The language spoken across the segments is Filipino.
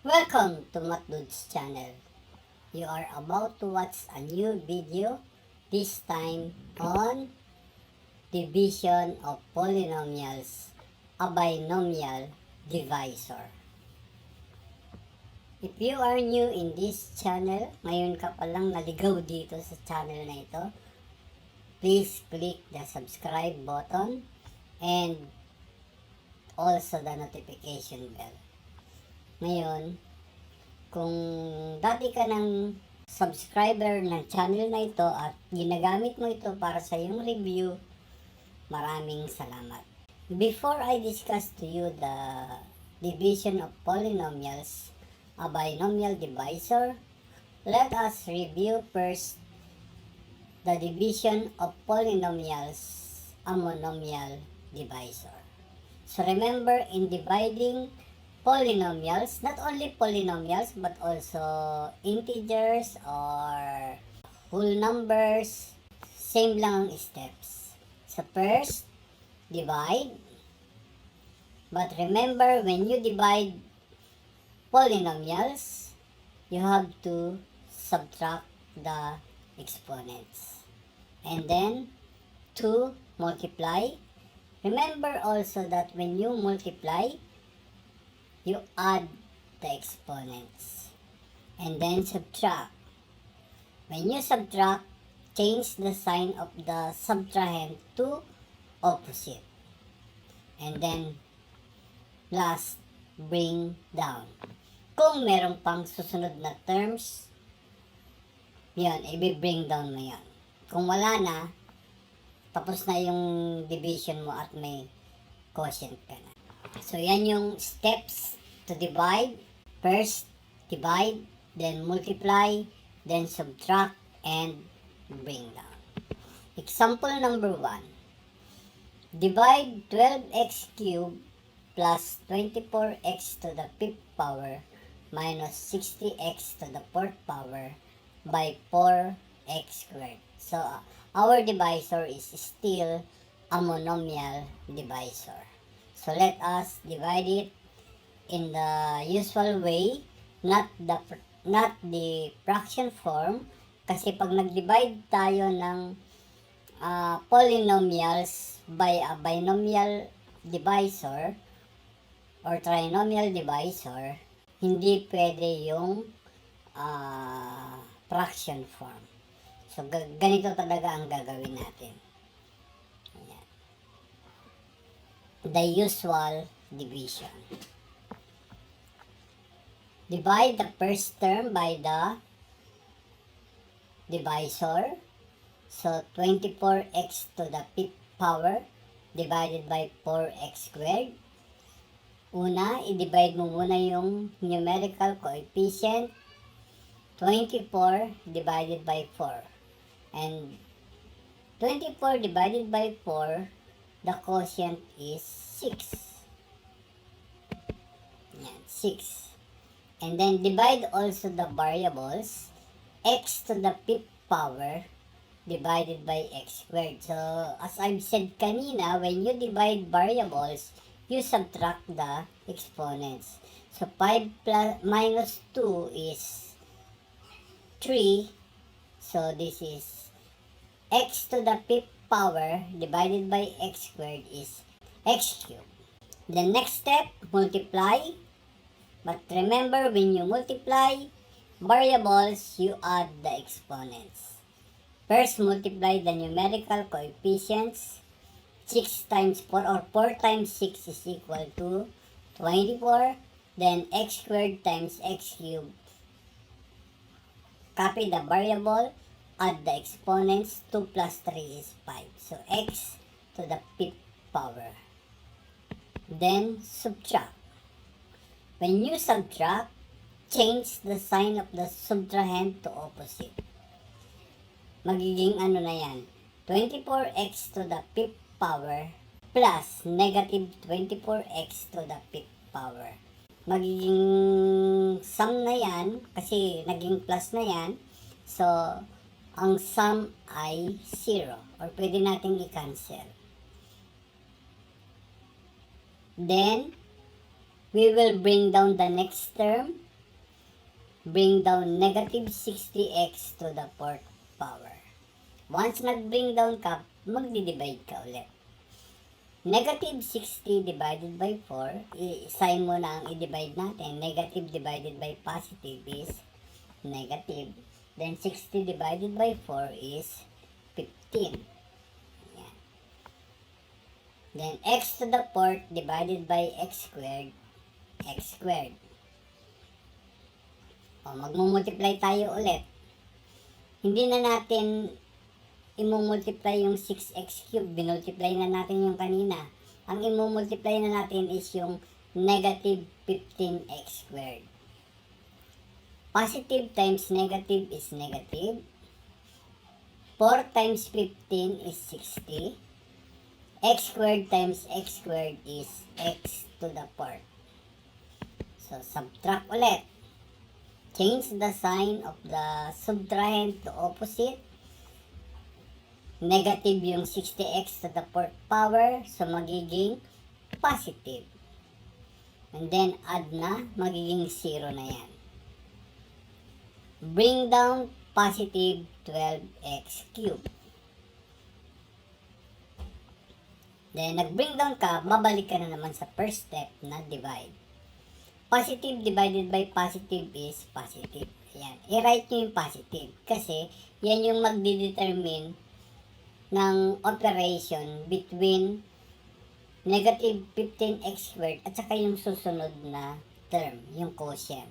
Welcome to Matdude's channel. You are about to watch a new video, this time on division of polynomials, a binomial divisor. If you are new in this channel, ngayon ka palang naligaw dito sa channel na ito, please click the subscribe button and also the notification bell. Ngayon, kung dati ka ng subscriber ng channel na ito at ginagamit mo ito para sa iyong review, maraming salamat. Before I discuss to you the division of polynomials, a binomial divisor, let us review first the division of polynomials, a monomial divisor. So remember, in dividing polynomials, not only polynomials but also integers or whole numbers, same lang ang steps. So first, divide. But remember, when you divide polynomials, you have to subtract the exponents. And then, to multiply. Remember also that when you multiply, you add the exponents. And then subtract. When you subtract, change the sign of the subtrahend to opposite. And then, last, bring down. Kung meron pang susunod na terms, yun, i-bring down mo yun. Kung wala na, tapos na yung division mo at may quotient ka na. So, yan yung steps to divide. First, divide, then multiply, then subtract, and bring down. Example number 1. Divide 12x cubed plus 24x to the 5th power minus 60x to the 4th power by 4x squared. So, our divisor is still a monomial divisor. So, let us divide it in the usual way, not the fraction form. Kasi pag nag-divide tayo ng polynomials by a binomial divisor or trinomial divisor, hindi pwede yung fraction form. So, ganito talaga ang gagawin natin. Ayan. The usual division. Divide the first term by the divisor. So, 24x to the 5th power divided by 4x squared. Una, i-divide mo muna yung numerical coefficient. 24 divided by 4. And 24 divided by 4, the quotient is 6. Yan, 6. And then divide also the variables. X to the 5th power divided by x squared. So, as I've said kanina, when you divide variables, you subtract the exponents. So, 5 minus 2 is 3. So, this is x to the 5th power divided by x squared is x cubed. The next step, multiply. But remember, when you multiply variables, you add the exponents. First, multiply the numerical coefficients. 6 times 4 or 4 times 6 is equal to 24. Then, x squared times x cubed. Copy the variable, add the exponents. 2 plus 3 is 5. So, x to the 5th power. Then, subtract. When you subtract, change the sign of the subtrahend to opposite. Magiging ano na yan? 24x to the 5th power plus negative 24x to the 5th power. Magiging sum na yan kasi naging plus na yan. So, ang sum ay 0 or pwede nating i-cancel. Then, we will bring down the next term bring down negative 60x to the 4th power. Once nag-bring down ka, magdi-divide ka ulit. Negative 60 divided by 4, i-sign mo na ang i-divide natin. Negative divided by positive is negative. Then 60 divided by 4 is 15. Yan. Then x to the 4th divided by x squared. O, magmumultiply tayo ulit. Hindi na natin imumultiply yung 6x cube. Binultiply na natin yung kanina. Ang imumultiply na natin is yung negative 15x squared. Positive times negative is negative. 4 times 15 is 60. X squared times x squared is x to the 4th. So, subtract ulit. Change the sign of the subtrahend to opposite. Negative yung 60x to the 4th power. So, magiging positive. And then, add na. Magiging 0 na yan. Bring down positive 12x cubed. Then, nag-bring down ka, babalik ka na naman sa first step na divide. Positive divided by positive is positive. Ayan. I-write nyo yung positive. Kasi, yan yung magdidetermine ng operation between negative 15x squared at saka yung susunod na term, yung quotient.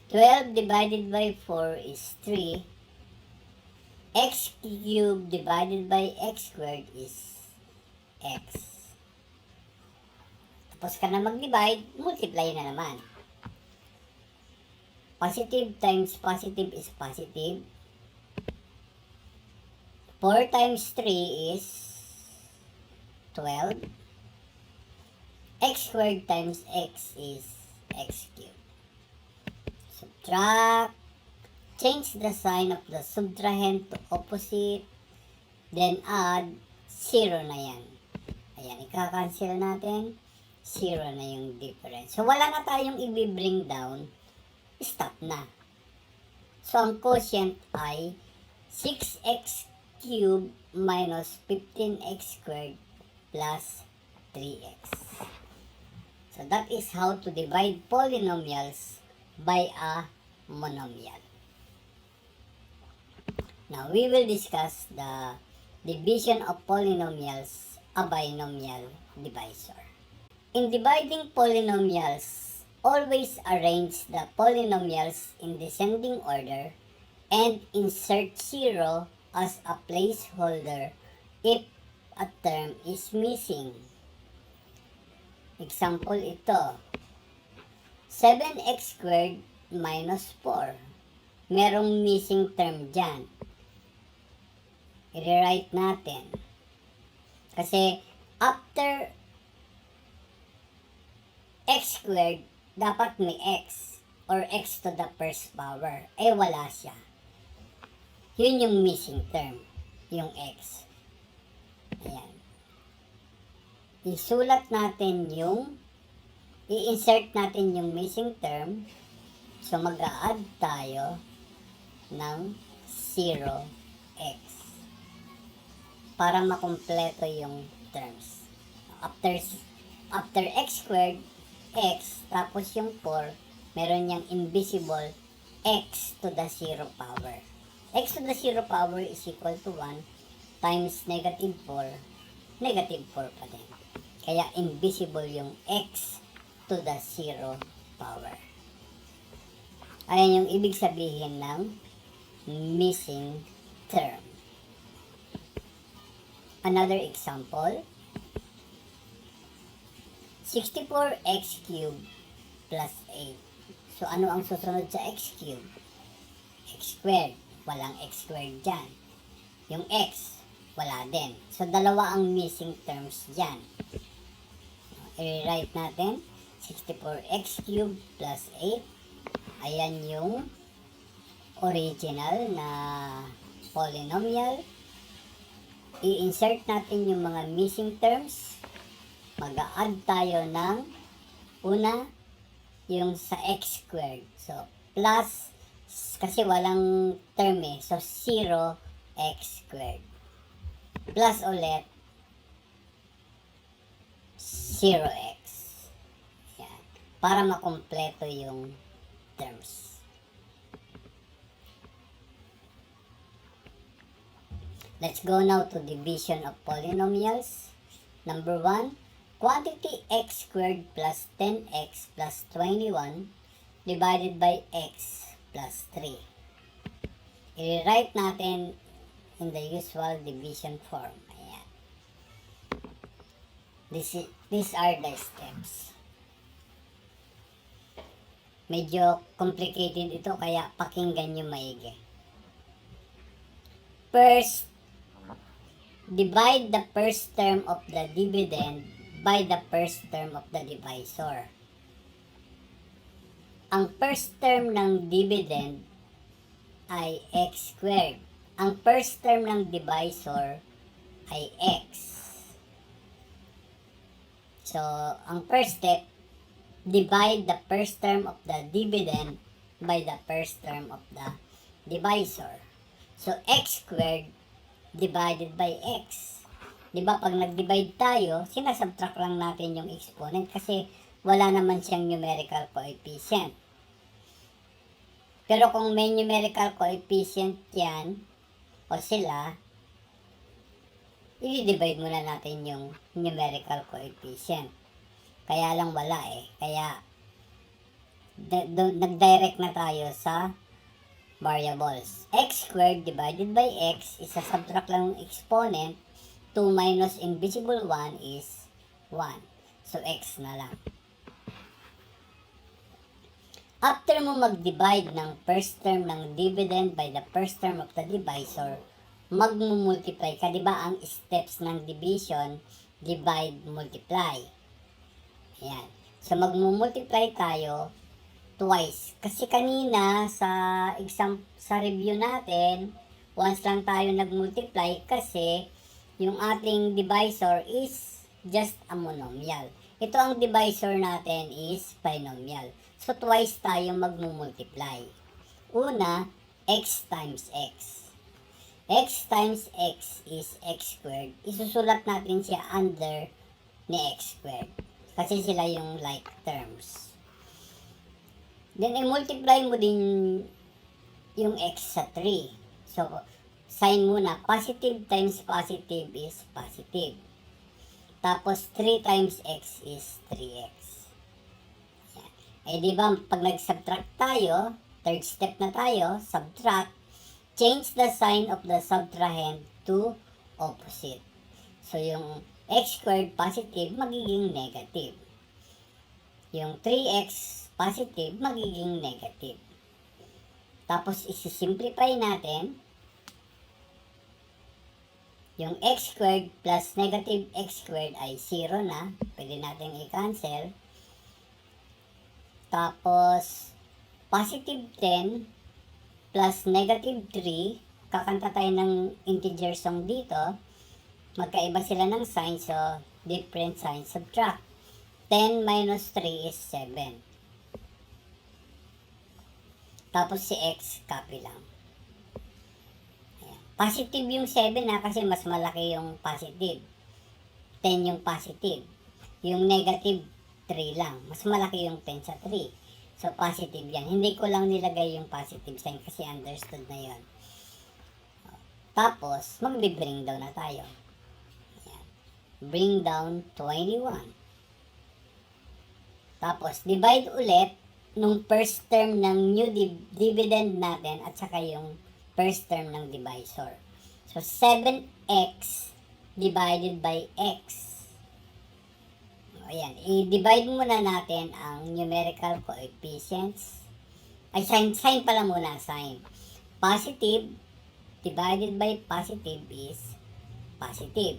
12 divided by 4 is 3. X cubed divided by x squared is x. Tapos ka na mag-divide, multiply na naman. Positive times positive is positive. 4 times 3 is 12. X squared times x is x cubed. Subtract. Change the sign of the subtrahend to opposite. Then add. 0 na yan. Ayan, ika-cancel natin. 0 na yung difference. So, wala na tayong i-bring down. Stop na. So, ang quotient ay 6x cubed minus 15x squared plus 3x. So, that is how to divide polynomials by a monomial. Now, we will discuss the division of polynomials, a binomial divisor. In dividing polynomials, always arrange the polynomials in descending order and insert 0 as a placeholder if a term is missing. Example ito, 7x squared minus 4. Merong missing term dyan. I-rewrite natin. Kasi after x squared, dapat may x or x to the first power. Eh, wala siya. Yun yung missing term. Yung x. Ayan. Isulat natin yung i-insert natin yung missing term. So, mag-a-add tayo ng 0x para makumpleto yung terms. After x squared, x, tapos yung 4, meron niyang invisible x to the 0 power. X to the 0 power is equal to 1 times negative 4 pa din. Kaya invisible yung x to the 0 power. Ayan yung ibig sabihin ng missing term. Another example, 64x cubed plus 8. So, ano ang susunod sa x cubed? X squared. Walang x squared dyan. Yung x, wala din. So, dalawa ang missing terms dyan. I-write natin, 64x cubed plus 8. Ayan yung original na polynomial. I-insert natin yung mga missing terms. Mag-a-add tayo ng una, yung sa x squared. So, plus, kasi walang term eh, so 0x squared. Plus ulit, 0x. Yan. Para makompleto yung terms. Let's go now to division of polynomials. Number 1, quantity x squared plus 10x plus 21 divided by x plus 3. I-write natin in the usual division form. Ayan. These are the steps. Medyo complicated ito, kaya pakinggan nyo maigi. First, divide the first term of the dividend by the first term of the divisor. Ang first term ng dividend ay x squared. Ang first term ng divisor ay x. So, ang first step, divide the first term of the dividend by the first term of the divisor. So, x squared divided by x. Diba, pag nag-divide tayo, sinasubtract lang natin yung exponent kasi wala naman siyang numerical coefficient. Pero kung may numerical coefficient yan, o sila, i-divide muna natin yung numerical coefficient. Kaya lang wala eh. Kaya, nag-direct na tayo sa variables. X squared divided by x, isa-subtract lang yung exponent. 2 minus invisible 1 is 1. So, x na lang. After mo mag-divide ng first term ng dividend by the first term of the divisor, mag-multiply ka. Diba ang steps ng division, divide, multiply. Ayan. So, mag-multiply tayo twice. Kasi kanina sa review natin, once lang tayo nag-multiply kasi yung ating divisor is just a monomial. Ito ang divisor natin is binomial. So, twice tayo mag-multiply. Una, x times x. X times x is x squared. Isusulat natin siya under ni x squared. Kasi sila yung like terms. Then, i-multiply mo din yung x sa 3. So, sign muna. Positive times positive is positive. Tapos, 3 times x is 3x. Yan. Eh, di ba, pag nag-subtract tayo, third step na tayo, subtract, change the sign of the subtrahend to opposite. So, yung x squared positive, magiging negative. Yung 3x positive, magiging negative. Tapos, isi-simplify natin. Yung x squared plus negative x squared ay 0 na. Pwede natin i-cancel. Tapos, positive 10 plus negative 3. Kakanta tayo ng integer song dito. Magkaiba sila ng sign, so different sign, subtract. 10 minus 3 is 7. Tapos si x, copy lang. Ayan. Positive yung 7 na kasi mas malaki yung positive. 10 yung positive. Yung negative 3 lang. Mas malaki yung 10 sa 3. So positive yan. Hindi ko lang nilagay yung positive sign kasi understood na yon. Tapos, magbe-bring down na tayo. Ayan. Bring down 21. Tapos, divide ulit nung first term ng new dividend natin at saka yung first term ng divisor. So, 7x divided by x. Ayan. I-divide muna natin ang numerical coefficients. Ay, sign pala muna, sign. Positive divided by positive is positive.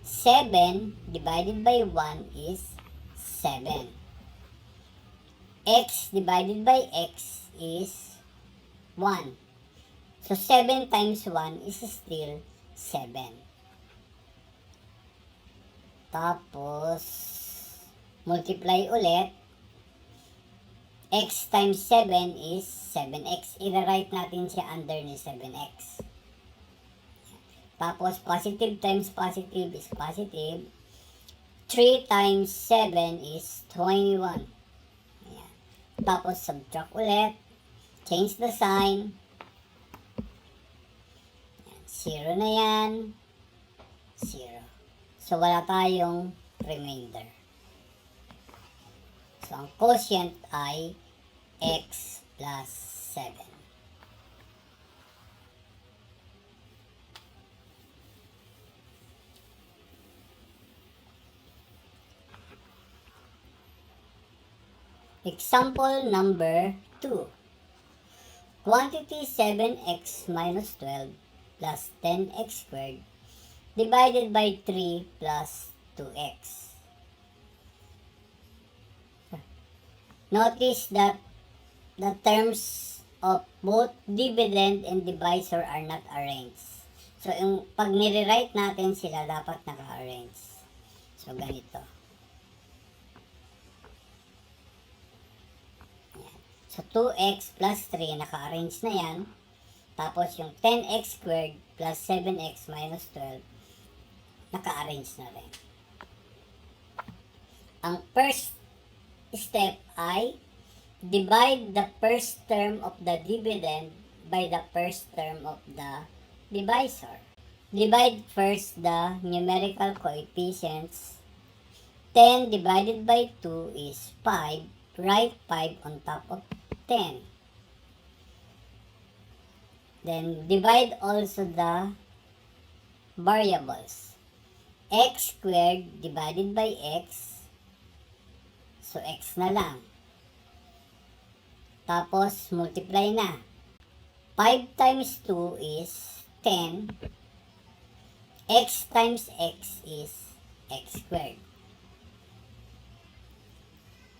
7 divided by 1 is 7. X divided by x is 1. So, 7 times 1 is still 7. Tapos, multiply ulit. x times 7 is 7x. I-write natin siya under ni 7x. Tapos, positive times positive is positive. 3 times 7 is 21. Ayan. Tapos, subtract ulit. Change the sign. Ayan. 0 na yan. 0. So, wala tayong remainder. So, ang quotient ay x plus 7. Example number 2. Quantity 7x minus 12 plus 10x squared divided by 3 plus 2x. Notice that the terms of both dividend and divisor are not arranged. So, pag nire-write natin sila, dapat naka-arrange. So, ganito. Ayan. So, 2x plus 3, naka-arrange na yan. Tapos, yung 10x squared plus 7x minus 12, naka-arrange na rin. Ang first step ay divide the first term of the dividend by the first term of the divisor. Divide first the numerical coefficients. 10 divided by 2 is 5. Write 5 on top of 10. Then divide also the variables. X squared divided by x. So, x na lang. Tapos, multiply na. 5 times 2 is 10. X times x is x squared.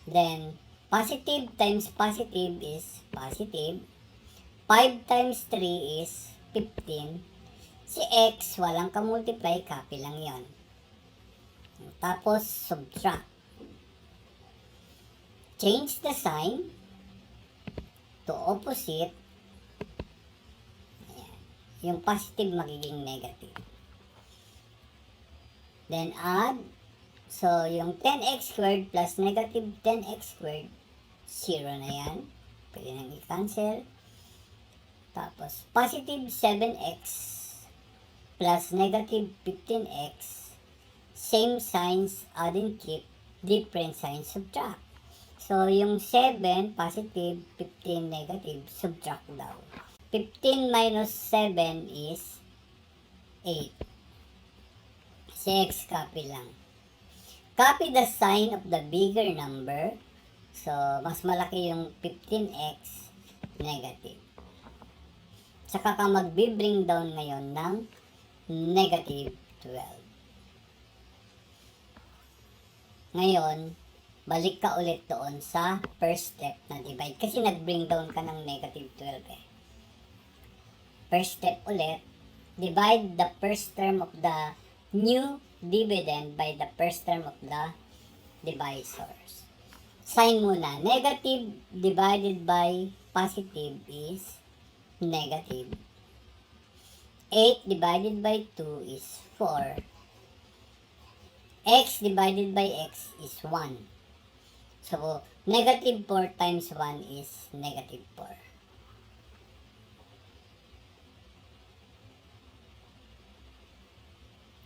Then, positive times positive is positive. 5 times 3 is 15. Si x, walang ka-multiply, copy lang yon. Tapos, subtract. Change the sign to opposite. Ayan. Yung positive magiging negative. Then add. So, yung 10x squared plus negative 10x squared, 0 na yan. Pwede nang i-cancel. Tapos, positive 7x plus negative 15x. Same signs, add and keep. Different signs, subtract. So, yung 7, positive, 15, negative, subtract daw. 15 minus 7 is 8. Si x, copy lang. Copy the sign of the bigger number. So, mas malaki yung 15x, negative. Saka ka mag-bring down ngayon ng negative 12. Ngayon, balik ka ulit doon sa first step na divide. Kasi nag-bring down ka ng negative 12 eh. First step ulit, divide the first term of the new dividend by the first term of the divisors. Sign muna. Negative divided by positive is negative. 8 divided by 2 is 4. X divided by x is 1. So, negative 4 times 1 is negative 4.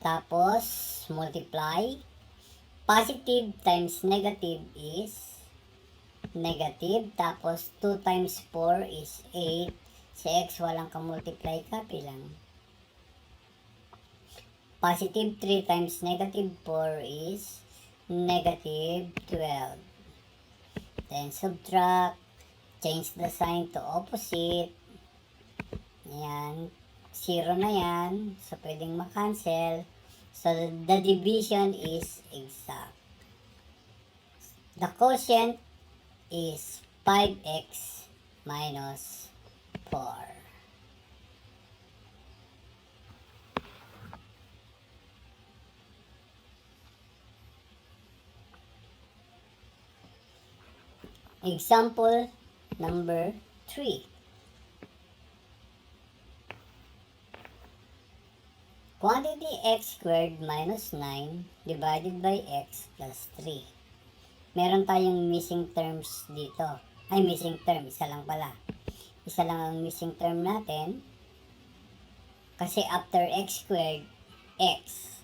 Tapos, multiply. Positive times negative is negative. Tapos, 2 times 4 is 8. Si x walang ka-multiply, copy lang. Positive 3 times negative 4 is negative 12. Then, subtract. Change the sign to opposite. Ayan. 0 na yan. So, pwedeng makancel. So, the division is exact. The quotient is 5x minus 4. Example number 3. Quantity x squared minus 9 divided by x plus 3. Meron tayong missing terms dito. Ay, missing term. Isa lang pala. Isa lang ang missing term natin. Kasi after x squared, x.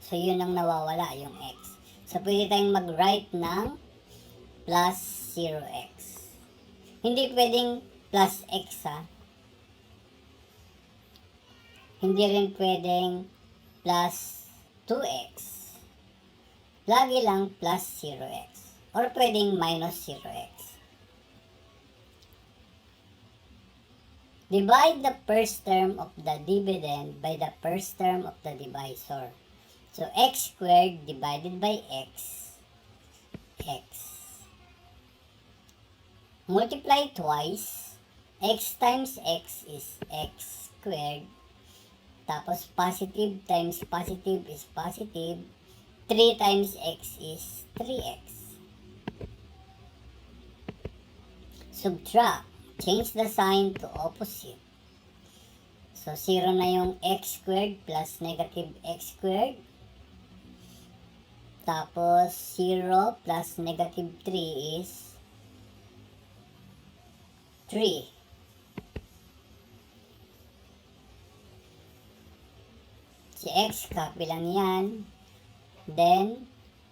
So, yun ang nawawala, yung x. So, pwede tayong mag-write ng plus 0x. Hindi pwedeng plus x, ha? Hindi rin pwedeng plus 2x. Lagi lang plus 0x. Or pwedeng minus 0x. Divide the first term of the dividend by the first term of the divisor. So, x squared divided by x, x. Multiply twice. X times x is x squared. Tapos, positive times positive is positive. 3 times x is 3x. Subtract. Change the sign to opposite. So, 0 na yung x squared plus negative x squared. Tapos, 0 plus negative 3 is 3. Si x, copy lang yan. Then,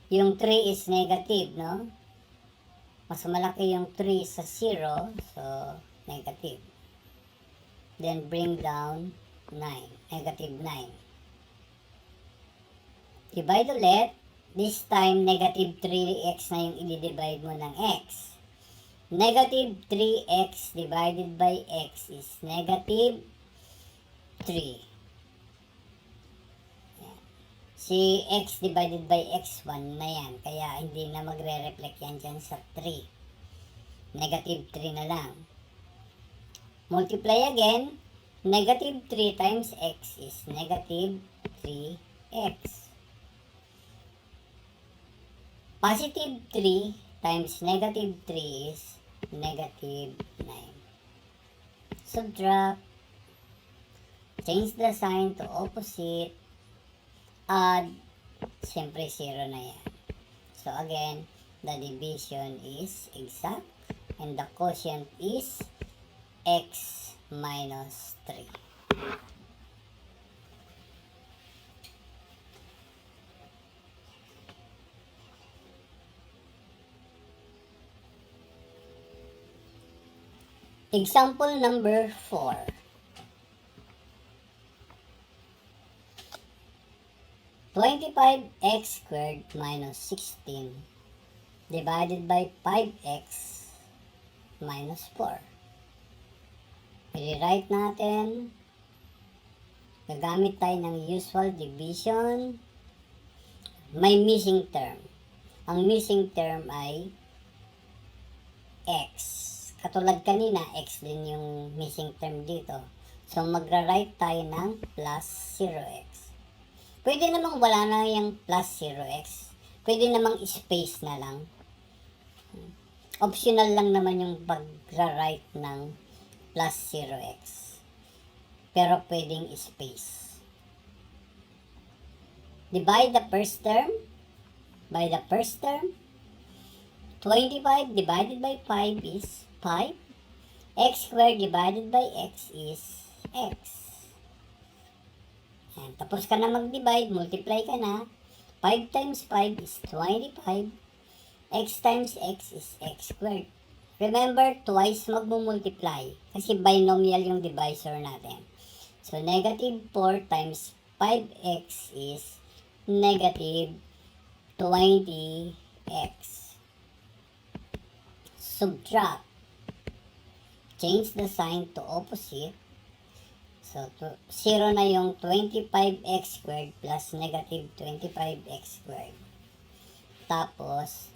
yung 3 is negative, no? Mas malaki yung 3 sa 0, so, negative. Then, bring down 9, negative 9. Divide ulit. This time, negative 3x na yung i-divide mo ng x. Negative 3x divided by x is negative 3. Si x divided by x, 1 na yan. Kaya hindi na magre-reflect yan dyan sa 3. Negative 3 na lang. Multiply again. Negative 3 times x is negative 3x. Positive 3 times negative 3 is negative 9. Subtract. Change the sign to opposite. Add, siyempre 0 na yan. So again, the division is exact and the quotient is x minus 3. Example number 4. 25x squared minus 16 divided by 5x minus 4. I-rewrite natin. Gagamit tayo ng usual division. May missing term. Ang missing term ay x. Katulad kanina, x din yung missing term dito. So, magra-write tayo ng plus 0x. Pwede namang wala na yung plus 0x. Pwede namang space na lang. Optional lang naman yung pag-write ng plus 0x. Pero pwedeng space. Divide the first term by the first term. 25 divided by 5 is 5. X squared divided by x is x. Ayan, tapos ka na mag-divide, multiply ka na. 5 times 5 is 25. X times x is x squared. Remember, twice magmumultiply. Kasi binomial yung divisor natin. So, negative 4 times 5x is negative 20x. Subtract. Change the sign to opposite. So, 0 na yung 25x squared plus negative 25x squared. Tapos,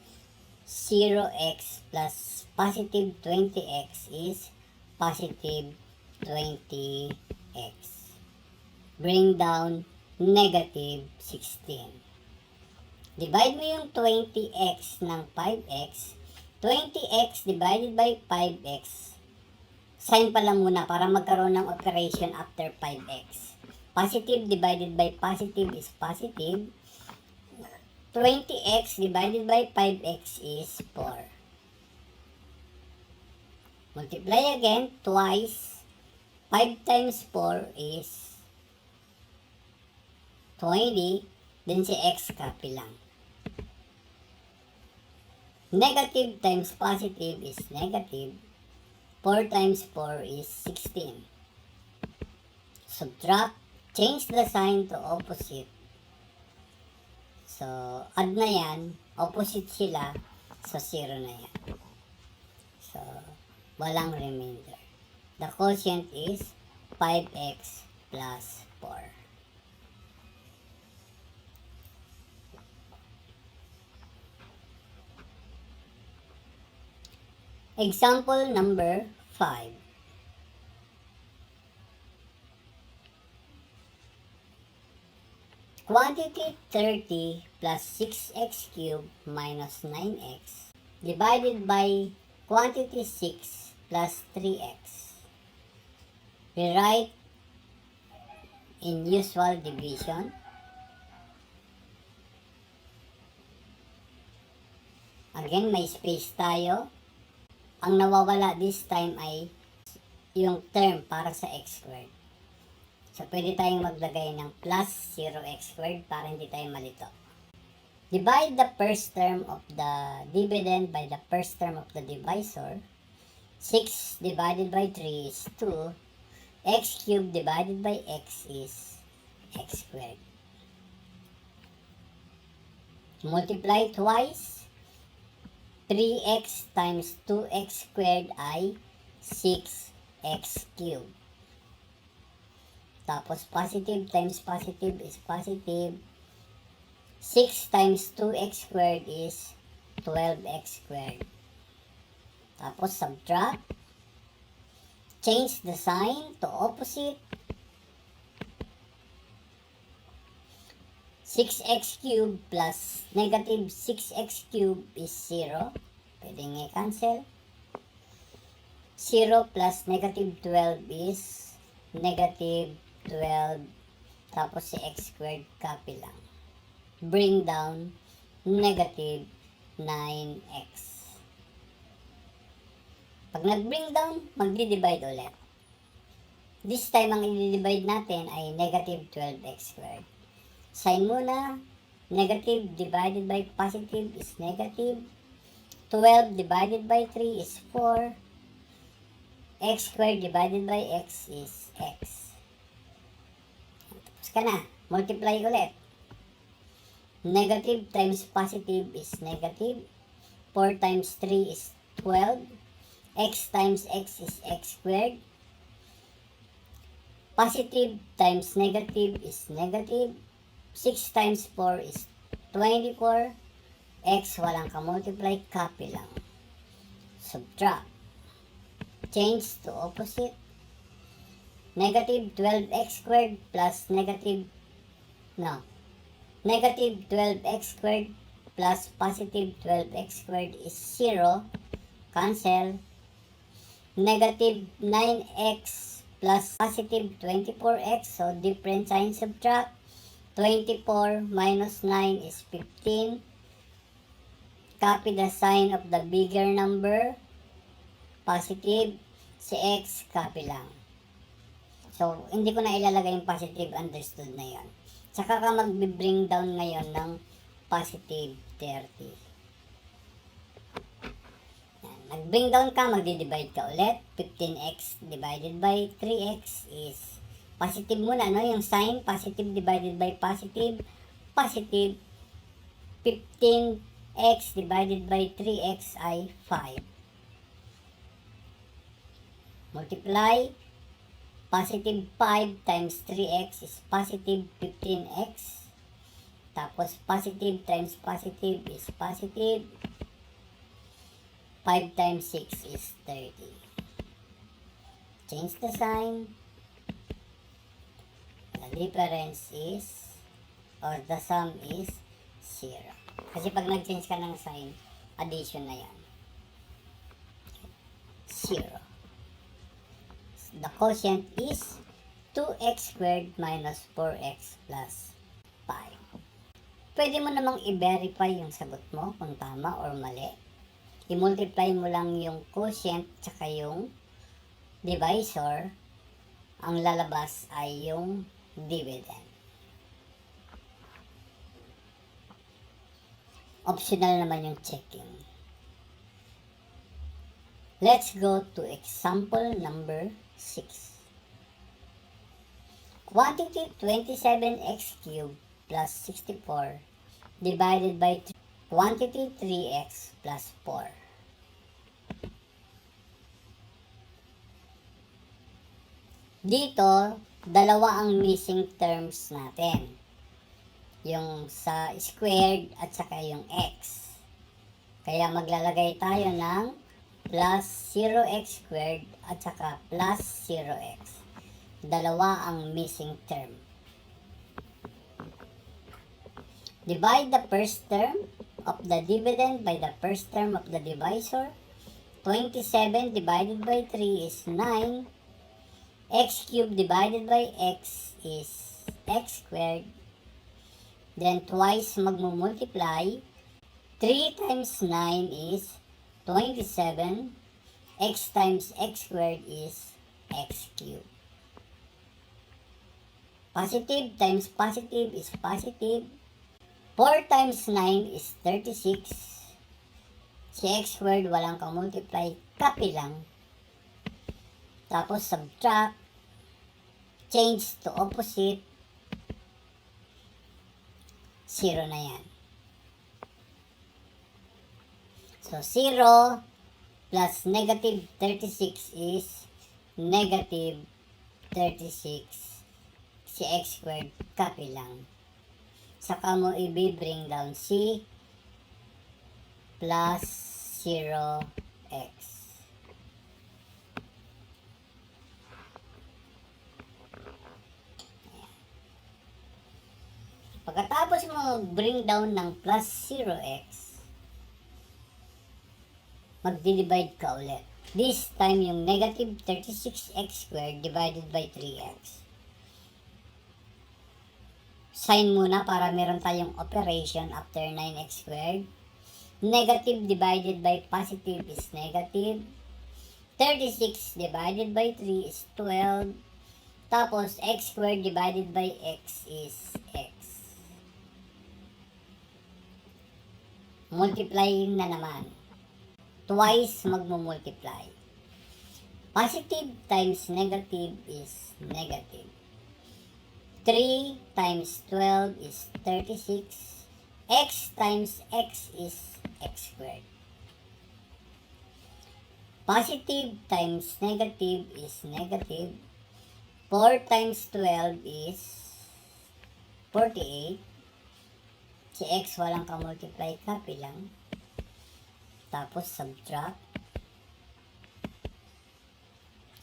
0x plus positive 20x is positive 20x. Bring down negative 16. Divide mo yung 20x ng 5x. 20x divided by 5x. Sign pa lang muna para magkaroon ng operation after 5x. Positive divided by positive is positive. 20x divided by 5x is 4. Multiply again, twice. 5 times 4 is 20. Then si x copy lang. Negative times positive is negative. 4 times 4 is 16. Subtract. Change the sign to opposite. So, add na yan. Opposite sila. So, 0 na yan. So, walang remainder. The quotient is 5x plus 4. Example number 5. Quantity 30 plus 6x cubed minus 9x divided by quantity 6 plus 3x. Rewrite in usual division. Again, may space tayo. Ang nawawala this time ay yung term para sa x squared. So, pwede tayong maglagay ng plus 0x squared para hindi tayo malito. Divide the first term of the dividend by the first term of the divisor. 6 divided by 3 is 2. X cubed divided by x is x squared. Multiply twice. 3x times 2x squared ay 6x cubed. Tapos positive times positive is positive. 6 times 2x squared is 12x squared. Tapos subtract. Change the sign to opposite. 6x cubed plus negative 6x cubed is 0. Pwedeng i-cancel. 0 plus negative 12 is negative 12. Tapos si x squared copy lang. Bring down negative 9x. Pag nag-bring down, magdi-divide ulit. This time, ang i-divide natin ay negative 12x squared. Sign muna, negative divided by positive is negative. 12 divided by 3 is 4. X squared divided by x is x. Tapos ka na, multiply ulit. Negative times positive is negative. 4 times 3 is 12. X times x is x squared. Positive times negative is negative. 6 times 4 is 24. X walang ka-multiply, copy lang. Subtract. Change to opposite. Negative 12x squared plus negative 12x squared plus positive 12x squared is 0. Cancel. Negative 9x plus positive 24x. So, different sign, subtract. 24 minus 9 is 15. Copy the sign of the bigger number. Positive. Si x, copy lang. So, hindi ko na ilalagay yung positive, understood na yon. Saka ka mag-bring down ngayon ng positive 30. Yan. Nag-bring down ka, magdi-divide ka ulit. 15x divided by 3x is positive muna, no? Yung sign, positive divided by positive. Positive. 15x divided by 3x ay 5. Multiply. Positive 5 times 3x is positive 15x. Tapos positive times positive is positive. 5 times 6 is 30. Change the sign. The difference is, or the sum is 0. Kasi pag nag-change ka ng sign, addition na yan. 0. The quotient is 2x squared minus 4x plus 5. Pwede mo namang i-verify yung sagot mo kung tama or mali. I-multiply mo lang yung quotient tsaka yung divisor. Ang lalabas ay yung dividend. Optional naman yung checking. Let's go to example number 6. Quantity 27x cubed plus 64 divided by quantity 3x plus 4. Dito, dalawa ang missing terms natin. Yung sa squared at saka yung x. Kaya maglalagay tayo ng plus 0x squared at saka plus 0x. Dalawa ang missing term. Divide the first term of the dividend by the first term of the divisor. 27 divided by 3 is 9. X cubed divided by x is x squared. Then twice magmumultiply. 3 times 9 is 27. X times x squared is x cubed. Positive times positive is positive. 4 times 9 is 36. Si x squared walang ka-multiply, copy lang. Tapos subtract. Change to opposite. 0 na yan. So, 0 plus negative 36 is negative 36. Si x squared, copy lang. Saka mo i-bring down si plus 0x. Pagkatapos mo bring down ng plus 0x, magdi-divide ka ulit. This time yung negative 36x squared divided by 3x. Sign muna para meron tayong operation after 9x squared. Negative divided by positive is negative. 36 divided by 3 is 12. Tapos x squared divided by x is x. Multiplying na naman. Twice magmumultiply. Positive times negative is negative. 3 times 12 is 36. X times x is x squared. Positive times negative is negative. 4 times 12 is 48. Si x walang ka-multiply, copy lang. Tapos subtract.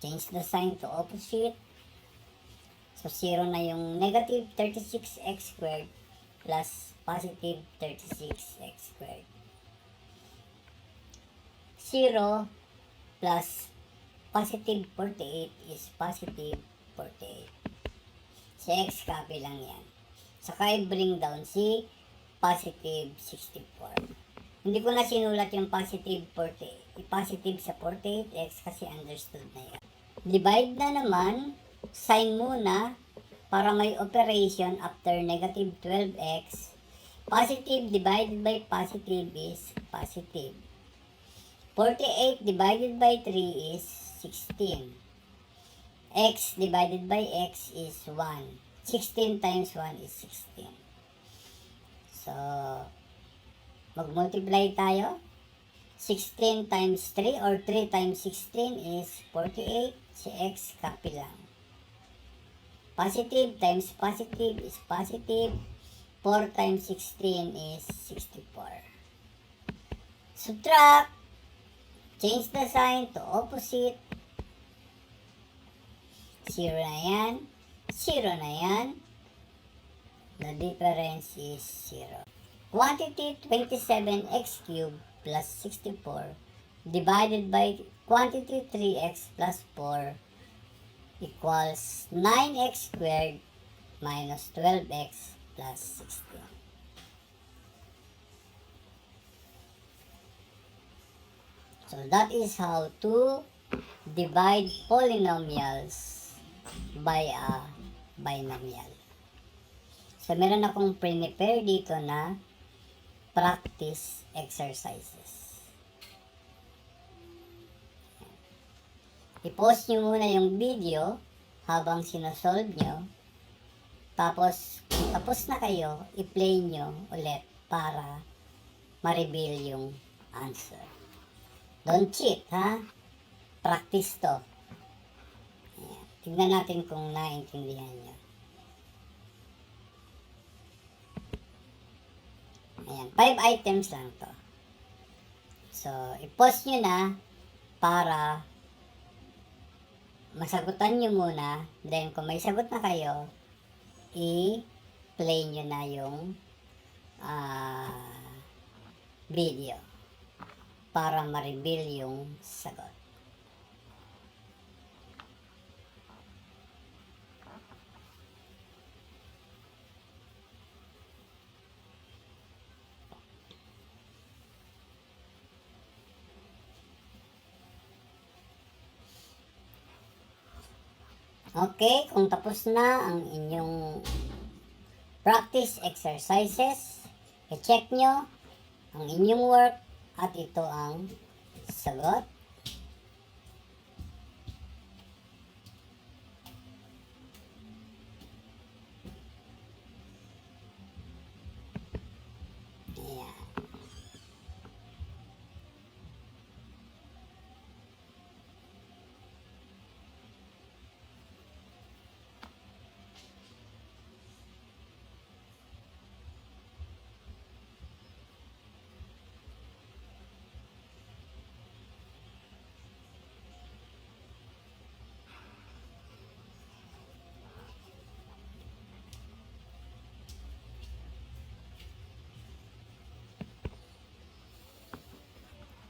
Change the sign to opposite. So 0 na yung negative 36x squared plus positive 36x squared. 0 plus positive 48 is positive 48. Si x, copy lang yan. Saka i-bring down si positive 64. Hindi ko na sinulat yung positive 48. I-positive sa 48x kasi understood na yan. Divide na naman. Sign muna para may operation after negative 12x. Positive divided by positive is positive. 48 divided by 3 is 16. X divided by x is 1. 16 times 1 is 16. So, mag-multiply tayo. 16 times 3 or 3 times 16 is 48. Si x, copy lang. Positive times positive is positive. 4 times 16 is 64. Subtract. Change the sign to opposite. 0 na yan. 0 na yan. The difference is 0. Quantity 27x cubed plus 64 divided by quantity 3x plus 4 equals 9x squared minus 12x plus 16. So that is how to divide polynomials by a binomial. So meron akong prepare dito na practice exercises. I-pause nyo muna yung video habang sinosolve nyo. Tapos, kung tapos na kayo, i-play nyo ulit para ma-reveal yung answer. Don't cheat, ha? Practice to. Ayan. Tignan natin kung naintindihan nyo. Ayan, 5 items lang to. So, i-pause nyo na para masagutan nyo muna. Then, kung may sagot na kayo, i-play nyo na yung video para ma-reveal yung sagot. Okay, kung tapos na ang inyong practice exercises, i-check nyo ang inyong work at ito ang sagot. Ayan.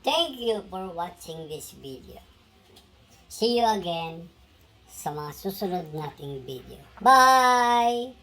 Thank you for watching this video. See you again sa mga susunod nating video. Bye!